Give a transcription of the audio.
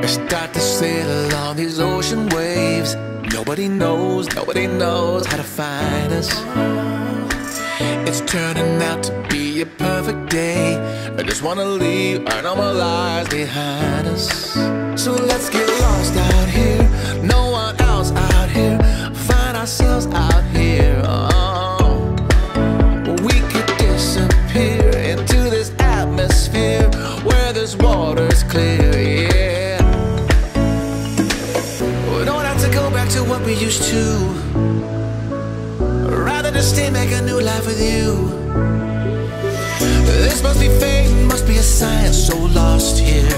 We start to sail along these ocean waves. Nobody knows how to find us. It's turning out to be a perfect day. I just wanna leave our normal lives behind us. So let's get lost out here, no one else out here. Find ourselves out here. We could disappear into this atmosphere where this water's clear, yeah. We don't have to go back to what we used to. Rather just stay, make a new life with you. This must be fate, must be a sign. So lost here,